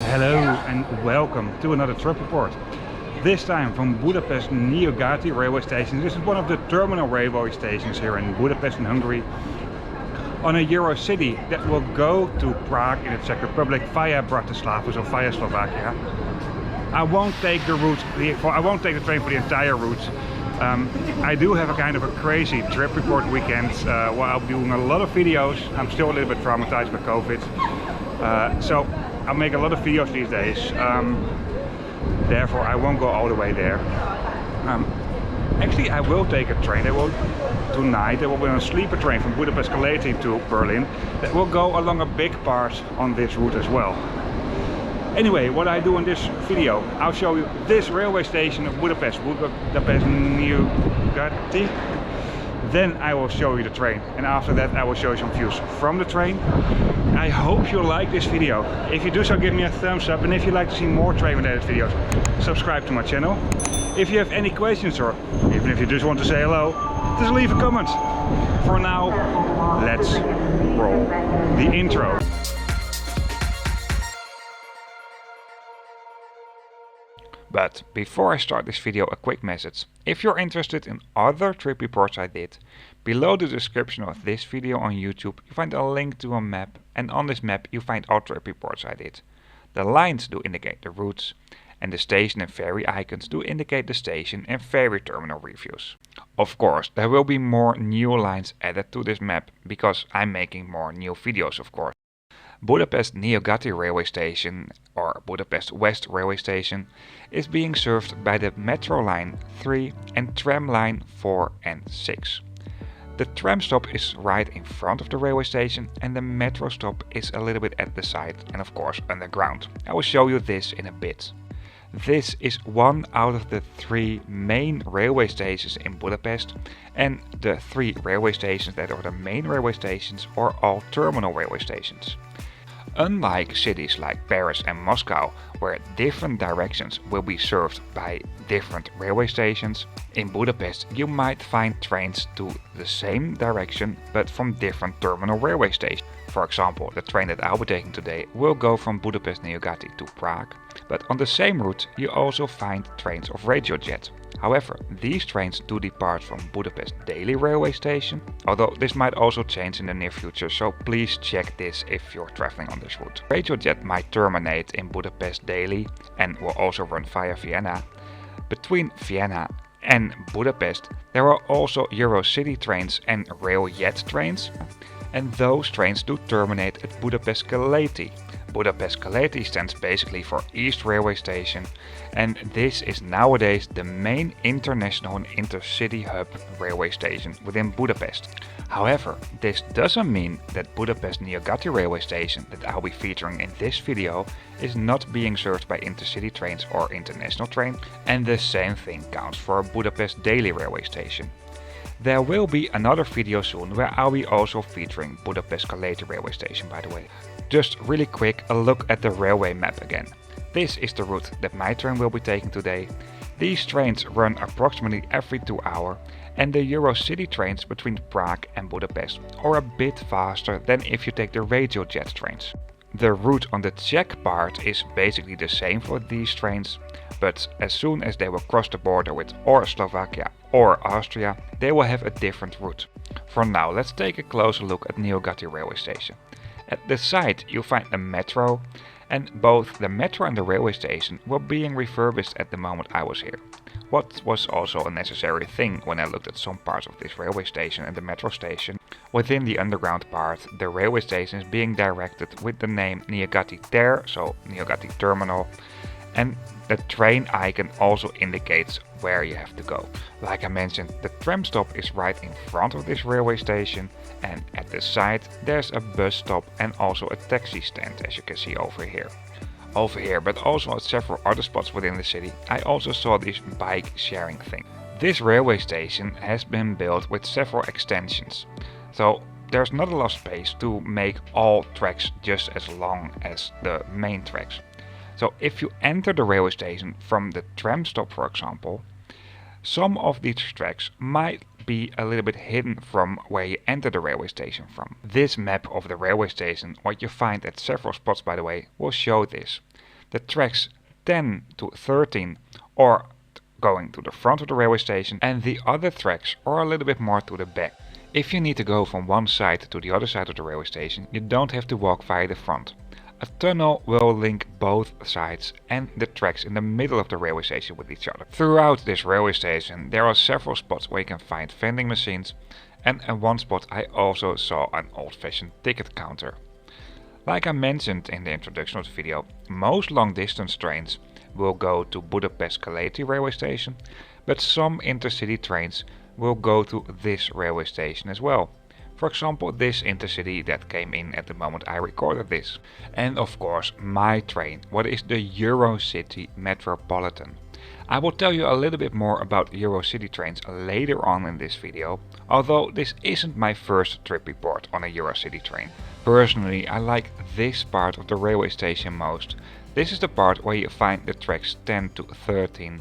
Hello and welcome to another trip report. This time from Budapest Nyugati railway station. This is one of the terminal railway stations here in Budapest in Hungary, on a EuroCity that will go to Prague in the Czech Republic via Bratislava, so via Slovakia. I won't take the train for the entire route. I do have a kind of a crazy trip report weekend where I'll be doing a lot of videos. I'm still a little bit traumatized by COVID, so I'll make a lot of videos these days. Therefore, I won't go all the way there. Actually, I will take a train. Tonight there will be a sleeper train from Budapest Nyugati to Berlin that will go along a big part on this route as well. Anyway, what I do in this video, I'll show you this railway station of Budapest Nyugati. Then I will show you the train, and after that I will show you some views from the train. I hope you like this video. If you do so, give me a thumbs up, and if you'd like to see more train related videos, subscribe to my channel. If you have any questions, or even if you just want to say hello, just leave a comment. For now, let's roll the intro. But before I start this video, a quick message. If you're interested in other trip reports I did, below the description of this video on YouTube you find a link to a map, and on this map you find all trip reports I did. The lines do indicate the routes, and the station and ferry icons do indicate the station and ferry terminal reviews. Of course, there will be more new lines added to this map, because I'm making more new videos, of course. Budapest Nyugati railway station, or Budapest West railway station, is being served by the Metro line 3 and tram line 4 and 6. The tram stop is right in front of the railway station, and the metro stop is a little bit at the side and of course underground. I will show you this in a bit. This is one out of the 3 main railway stations in Budapest, and the 3 railway stations that are the main railway stations are all terminal railway stations. Unlike cities like Paris and Moscow, where different directions will be served by different railway stations, in Budapest you might find trains to the same direction but from different terminal railway stations. For example, the train that I'll be taking today will go from Budapest Nyugati to Prague, but on the same route you also find trains of RegioJet. However, these trains do depart from Budapest Daily railway station, although this might also change in the near future, so please check this if you're traveling on this route. RegioJet might terminate in Budapest Daily and will also run via Vienna. Between Vienna and Budapest there are also EuroCity trains and RailJet trains, and those trains do terminate at Budapest Nyugati. Budapest Nyugati stands basically for East Railway Station, and this is nowadays the main international and intercity hub railway station within Budapest. However, this doesn't mean that Budapest Nyugati railway station that I'll be featuring in this video is not being served by intercity trains or international trains, and the same thing counts for Budapest Daily railway station. There will be another video soon where I'll be also featuring Budapest Nyugati railway station, by the way. Just really quick, a look at the railway map again. This is the route that my train will be taking today. These trains run approximately every 2 hours, and the EuroCity trains between Prague and Budapest are a bit faster than if you take the RegioJet trains. The route on the Czech part is basically the same for these trains, but as soon as they will cross the border with or Slovakia or Austria, they will have a different route. For now, let's take a closer look at Nyugati railway station. At the site you'll find the metro, and both the metro and the railway station were being refurbished at the moment I was here. What was also a necessary thing when I looked at some parts of this railway station and the metro station. Within the underground part, the railway station is being directed with the name Nyugati Ter, so Nyugati Terminal, and the train icon also indicates where you have to go. Like I mentioned, the tram stop is right in front of this railway station, and at the side there's a bus stop and also a taxi stand, as you can see over here. But also at several other spots within the city, I also saw this bike sharing thing. This railway station has been built with several extensions, so there's not a lot of space to make all tracks just as long as the main tracks. So if you enter the railway station from the tram stop, for example, some of these tracks might be a little bit hidden from where you enter the railway station from. This map of the railway station, what you find at several spots by the way, will show this. The tracks 10 to 13 are going to the front of the railway station, and the other tracks are a little bit more to the back. If you need to go from one side to the other side of the railway station, you don't have to walk via the front. A tunnel will link both sides and the tracks in the middle of the railway station with each other. Throughout this railway station there are several spots where you can find vending machines, and at one spot I also saw an old-fashioned ticket counter. Like I mentioned in the introduction of the video, most long distance trains will go to Budapest Nyugati railway station, but some intercity trains will go to this railway station as well. For example, this Intercity that came in at the moment I recorded this. And of course my train, what is the EuroCity Metropolitain. I will tell you a little bit more about EuroCity trains later on in this video, although this isn't my first trip report on a EuroCity train. Personally, I like this part of the railway station most. This is the part where you find the tracks 10 to 13.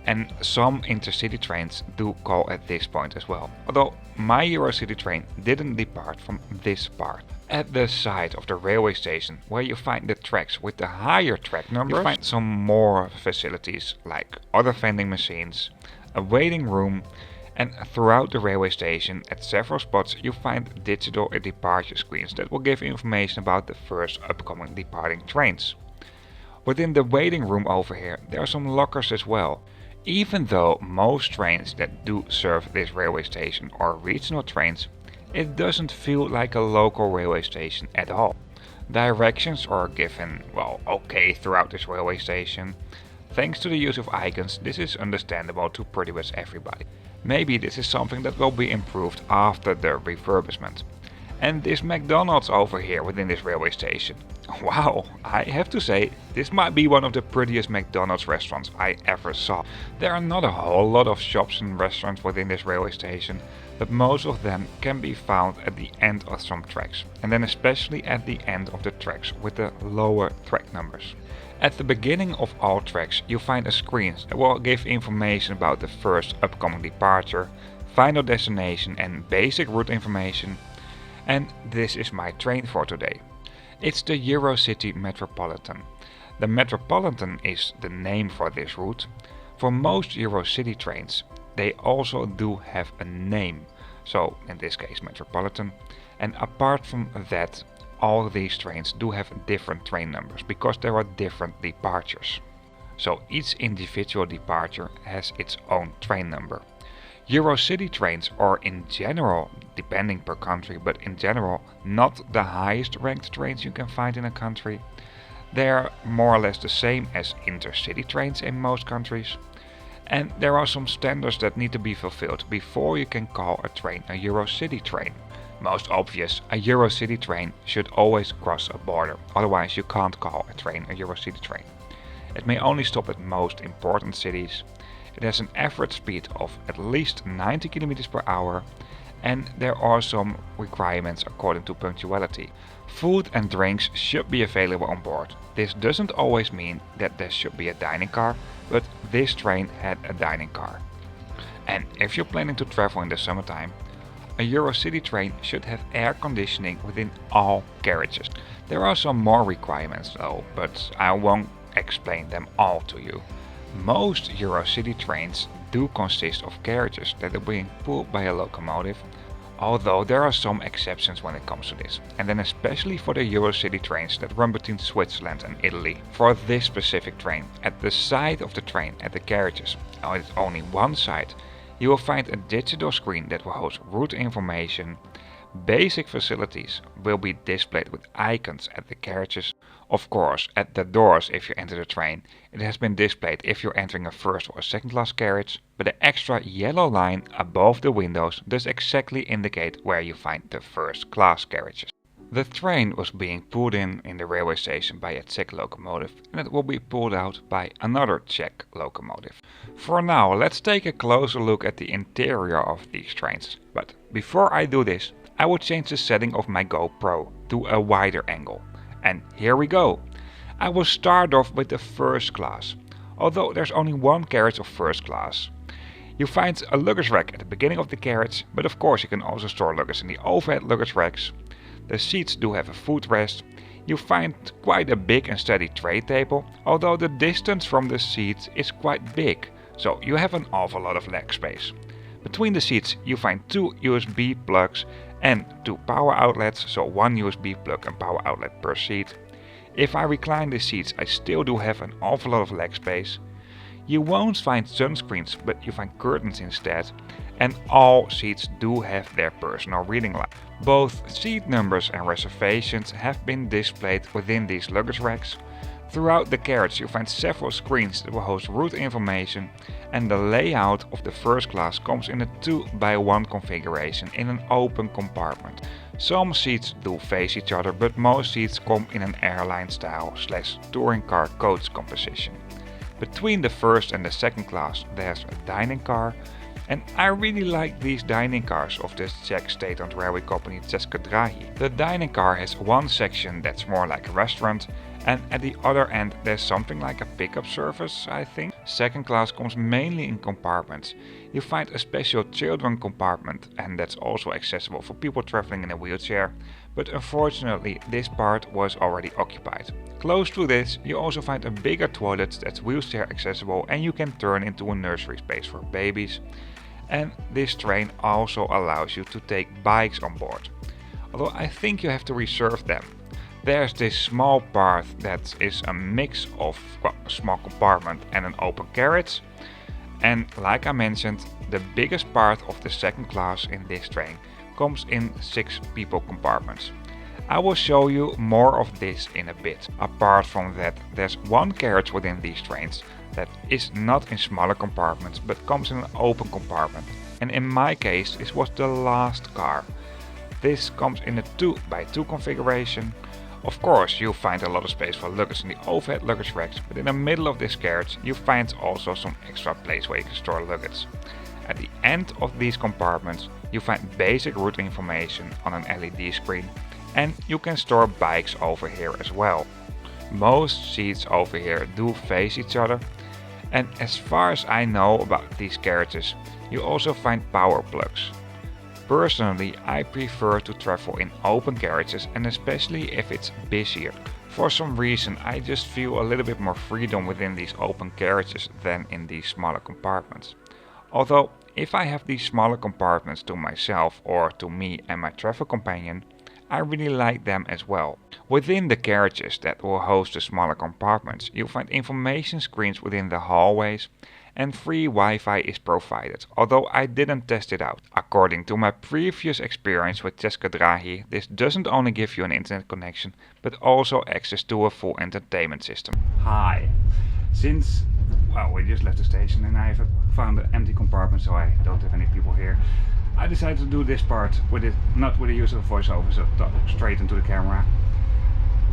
And some intercity trains do call at this point as well, although my EuroCity train didn't depart from this part. At the side of the railway station, where you find the tracks with the higher track numbers, you find some more facilities like other vending machines, a waiting room, and throughout the railway station at several spots you find digital departure screens that will give information about the first upcoming departing trains. Within the waiting room over here there are some lockers as well. Even though most trains that do serve this railway station are regional trains, it doesn't feel like a local railway station at all. Directions are given, well, okay throughout this railway station. Thanks to the use of icons, this is understandable to pretty much everybody. Maybe this is something that will be improved after the refurbishment. And this McDonald's over here within this railway station. Wow, I have to say, this might be one of the prettiest McDonald's restaurants I ever saw. There are not a whole lot of shops and restaurants within this railway station, but most of them can be found at the end of some tracks, and then especially at the end of the tracks with the lower track numbers. At the beginning of all tracks you find a screen that will give information about the first upcoming departure, final destination and basic route information. And this is my train for today. It's the EuroCity Metropolitan. The Metropolitan is the name for this route. For most EuroCity trains they also do have a name, so in this case Metropolitan, and apart from that all these trains do have different train numbers because there are different departures. So each individual departure has its own train number. EuroCity trains are in general, depending per country, but in general not the highest ranked trains you can find in a country. They are more or less the same as intercity trains in most countries. And there are some standards that need to be fulfilled before you can call a train a EuroCity train. Most obvious, a EuroCity train should always cross a border, otherwise you can't call a train a EuroCity train. It may only stop at most important cities. It has an average speed of at least 90 km per hour, and there are some requirements according to punctuality. Food and drinks should be available on board. This doesn't always mean that there should be a dining car, but this train had a dining car. And if you're planning to travel in the summertime, a EuroCity train should have air conditioning within all carriages. There are some more requirements though, but I won't explain them all to you. Most EuroCity trains do consist of carriages that are being pulled by a locomotive, although there are some exceptions when it comes to this, and then especially for the EuroCity trains that run between Switzerland and Italy. For this specific train, at the side of the train at the carriages, on only one side, you will find a digital screen that will host route information. Basic facilities will be displayed with icons at the carriages. Of course, at the doors if you enter the train, it has been displayed if you're entering a first or second class carriage, but the extra yellow line above the windows does exactly indicate where you find the first class carriages. The train was being pulled in the railway station by a Czech locomotive, and it will be pulled out by another Czech locomotive. For now, let's take a closer look at the interior of these trains, but before I do this, I will change the setting of my GoPro to a wider angle. And here we go. I will start off with the first class, although there's only one carriage of first class. You find a luggage rack at the beginning of the carriage, but of course you can also store luggage in the overhead luggage racks. The seats do have a footrest. You find quite a big and steady tray table, although the distance from the seats is quite big, so you have an awful lot of leg space. Between the seats you find 2 USB plugs and 2 power outlets, so 1 USB plug and power outlet per seat. If I recline the seats, I still do have an awful lot of leg space. You won't find sunscreens, but you find curtains instead, and all seats do have their personal reading light. Both seat numbers and reservations have been displayed within these luggage racks. Throughout the carriage you find several screens that will host route information, and the layout of the first class comes in a 2x1 configuration in an open compartment. Some seats do face each other, but most seats come in an airline style / touring car coach composition. Between the first and the second class there's a dining car, and I really like these dining cars of this Czech state-owned railway company Czech Republic. The dining car has one section that's more like a restaurant, and at the other end there's something like a pickup service, I think. Second class comes mainly in compartments. You find a special children compartment, and that's also accessible for people traveling in a wheelchair, but unfortunately this part was already occupied. Close to this you also find a bigger toilet that's wheelchair accessible, and you can turn into a nursery space for babies. And this train also allows you to take bikes on board, although I think you have to reserve them. There's this small part that is a mix of a small compartment and an open carriage, and like I mentioned, the biggest part of the second class in this train comes in 6 people compartments. I will show you more of this in a bit. Apart from that, there's one carriage within these trains that is not in smaller compartments but comes in an open compartment, and in my case this was the last car. This comes in a 2x2 configuration. Of course you'll find a lot of space for luggage in the overhead luggage racks, but in the middle of this carriage you find also some extra place where you can store luggage. At the end of these compartments you find basic route information on an LED screen, and you can store bikes over here as well. Most seats over here do face each other, and as far as I know about these carriages, you also find power plugs. Personally, I prefer to travel in open carriages, and especially if it's busier. For some reason I just feel a little bit more freedom within these open carriages than in these smaller compartments. Although if I have these smaller compartments to myself or to me and my travel companion, I really like them as well. Within the carriages that will host the smaller compartments, you'll find information screens within the hallways, and free Wi-Fi is provided, although I didn't test it out. According to my previous experience with Czech Republic, this doesn't only give you an internet connection, but also access to a full entertainment system. Hi! Since, well, we just left the station and I have found an empty compartment, so I don't have any people here, I decided to do this part with it, not with the use of voiceover, so talk straight into the camera.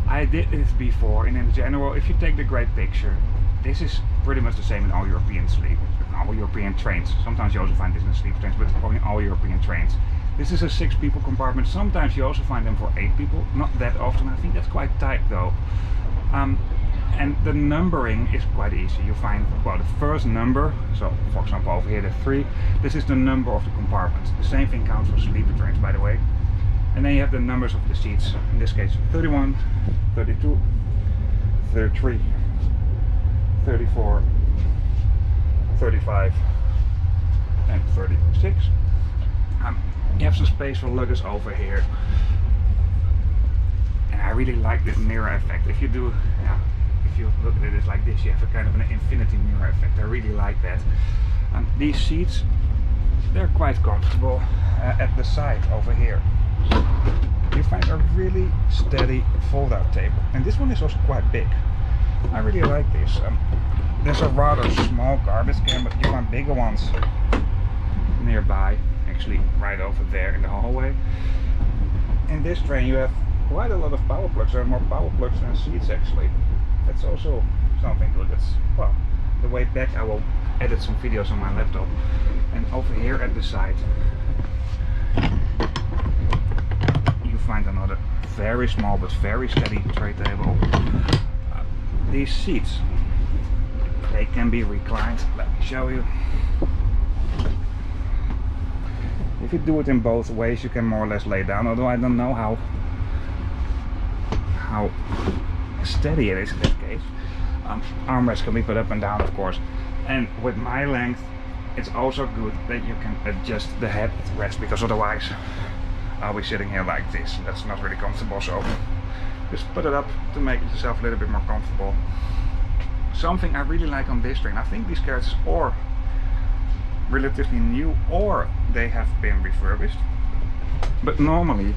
I did this before, and in general, if you take the great picture, this is pretty much the same in all European trains. Sometimes you also find this in sleeper trains, but only all European trains. This is a 6 people compartment. Sometimes you also find them for 8 people, not that often. I think that's quite tight though. And the numbering is quite easy. You find, well, the first number, so for example over here the 3, this is the number of the compartments. The same thing counts for sleeper trains, by the way. And then you have the numbers of the seats, in this case 31, 32, 33, 34, 35 and 36. You have some space for luggage over here. And I really like this mirror effect. If you do, if you look at it like this, you have a kind of an infinity mirror effect. I really like that. These seats, they're quite comfortable. At the side over here you find a really steady fold-out table, and this one is also quite big. I really like this. There's a rather small garbage can, but you find bigger ones nearby, actually right over there in the hallway. In this train you have quite a lot of power plugs. There are more power plugs than seats actually. That's also something good. That's, well, the way back I will edit some videos on my laptop. And over here at the side you find another very small but very steady tray table. These seats, they can be reclined. Let me show you. If you do it in both ways you can more or less lay down, although I don't know how how steady it is in this case. Armrests can be put up and down, of course, and with my length it's also good that you can adjust the headrest, because otherwise I'll be sitting here like this. That's not really comfortable, so just put it up to make yourself a little bit more comfortable. Something I really like on this train, I think these carriages are relatively new or they have been refurbished, but normally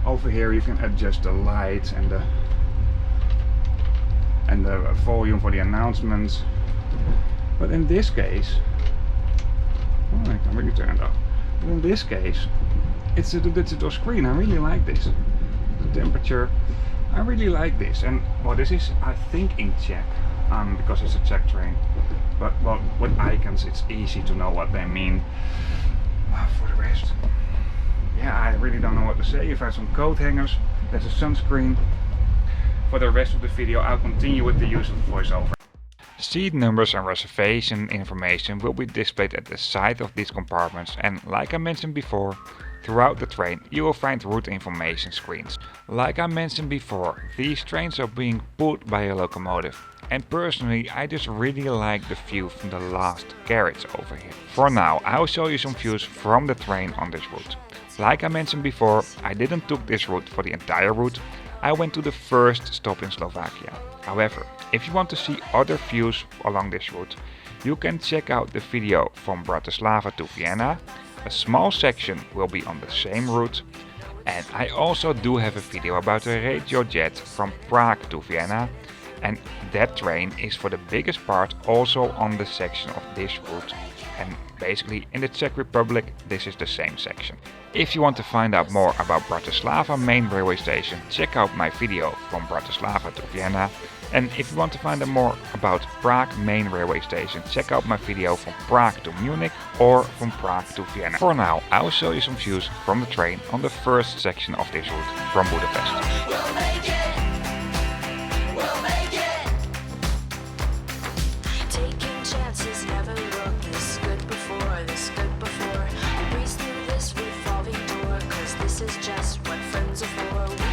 over here you can adjust the lights and the volume for the announcements. But in this case, oh, I can really turn it up. But in this case, it's a digital screen. I really like this. The temperature, I really like this. And well, this is, I think, in Czech, because it's a Czech train. But well, with icons, it's easy to know what they mean. For the rest, yeah, I really don't know what to say. You've had some coat hangers. There's a sunscreen. For the rest of the video, I'll continue with the use of voiceover. Seat numbers and reservation information will be displayed at the side of these compartments, and like I mentioned before, throughout the train you will find route information screens. Like I mentioned before, these trains are being pulled by a locomotive, and personally I just really like the view from the last carriage over here. For now, I'll show you some views from the train on this route. Like I mentioned before, I didn't took this route for the entire route. I went to the first stop in Slovakia. However, if you want to see other views along this route, you can check out the video from Bratislava to Vienna. A small section will be on the same route, and I also do have a video about a regio jet from Prague to Vienna, and that train is for the biggest part also on the section of this route, and basically in the Czech Republic this is the same section. If you want to find out more about Bratislava main railway station, check out my video from Bratislava to Vienna. And if you want to find out more about Prague main railway station, check out my video from Prague to Munich or from Prague to Vienna. For now, I'll show you some views from the train on the first section of this route from Budapest. We'll make it. We'll make it. Taking chances never looked this good before, this good before. We breeze through this revolving door, cause this is just what friends are for. We know.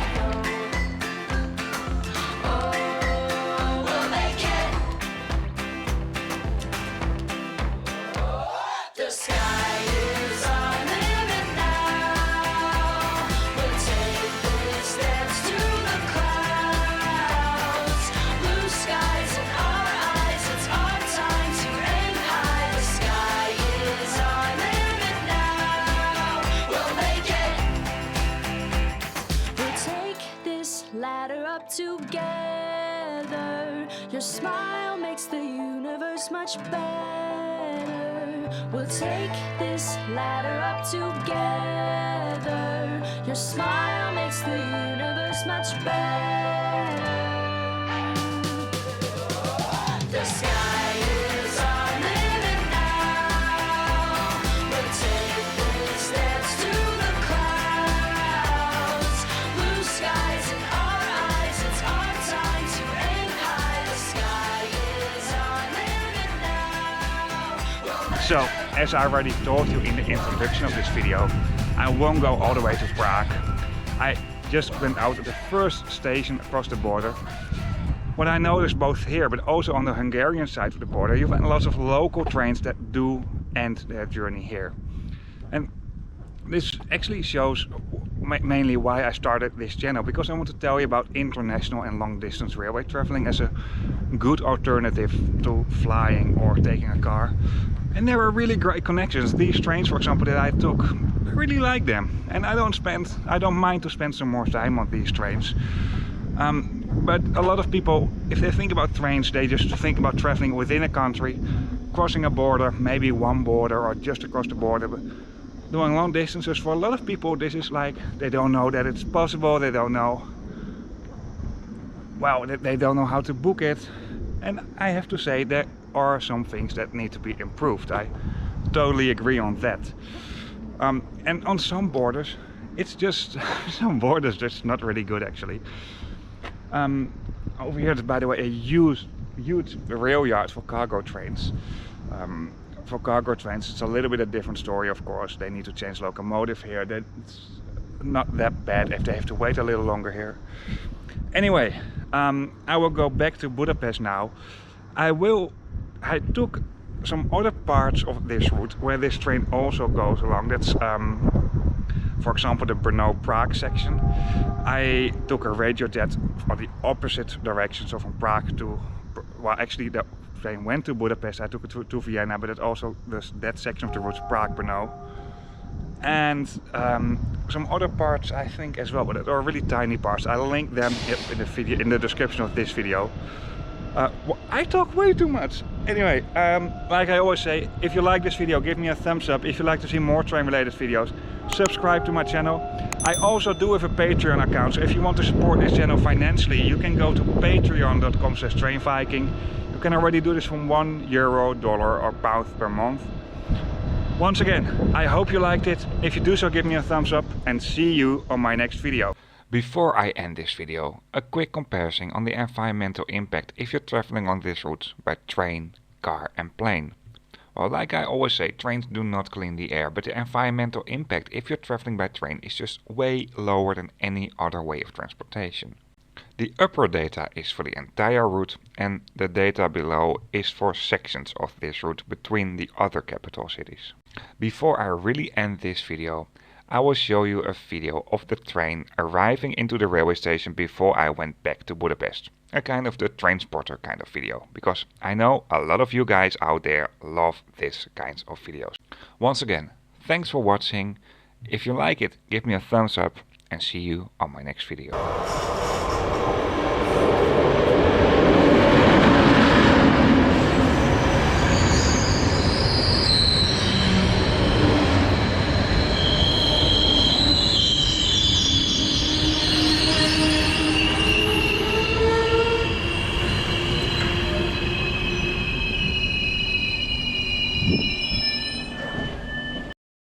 The sky is our limit now. We'll take this dance to the clouds. Blue skies in our eyes, it's our time to aim high. The sky is our limit now. We'll make it. We'll take this ladder up together. Your smile makes the universe much better. We'll take this ladder up together. Your smile makes the universe much better. The sky is our limit now. We'll take this dance to the clouds. Blue skies in our eyes, it's our time to aim high. The sky is our limit now. So, as I already told you in the introduction of this video, I won't go all the way to Prague. I just went out at the first station across the border. What I noticed both here but also on the Hungarian side of the border, you find lots of local trains that do end their journey here. And this actually shows mainly why I started this channel, because I want to tell you about international and long distance railway traveling as a good alternative to flying or taking a car. And there were really great connections. These trains, for example, that I took, I really like them, and I don't mind to spend some more time on these trains. But a lot of people, if they think about trains, they just think about traveling within a country, crossing a border, maybe one border or just across the border. But doing long distances, for a lot of people, this is like, they don't know that it's possible, they don't know, well, they don't know how to book it. And I have to say, there are some things that need to be improved. I totally agree on that. And on some borders, it's just, some borders just not really good actually. Over here is, by the way, a huge rail yard for cargo trains. For cargo trains, it's a little bit a different story, of course. They need to change locomotive here. That's not that bad if they have to wait a little longer here. Anyway, I will go back to Budapest now. I took some other parts of this route where this train also goes along. That's for example the Brno-Prague section. I took a radio jet for the opposite direction, so from Prague to, well, actually the train went to Budapest. I took it to Vienna, but it also that section of the route, Prague-Brno, and some other parts I think as well, but they are really tiny parts. I'll link them in the video, in the description of this video. Well, I talk way too much. Anyway, like I always say, if you like this video, give me a thumbs up. If you like to see more train related videos, subscribe to my channel. I also do have a Patreon account, so if you want to support this channel financially, you can go to patreon.com/Trainviking. You can already do this from €1, dollar or pound per month. Once again, I hope you liked it. If you do so, give me a thumbs up and see you on my next video. Before I end this video, a quick comparison on the environmental impact if you're traveling on this route by train, car and plane. Well, like I always say, trains do not clean the air, but the environmental impact if you're traveling by train is just way lower than any other way of transportation. The upper data is for the entire route and the data below is for sections of this route between the other capital cities. Before I really end this video, I will show you a video of the train arriving into the railway station before I went back to Budapest. A kind of the train spotter kind of video, because I know a lot of you guys out there love this kinds of videos. Once again, thanks for watching. If you like it, give me a thumbs up and see you on my next video.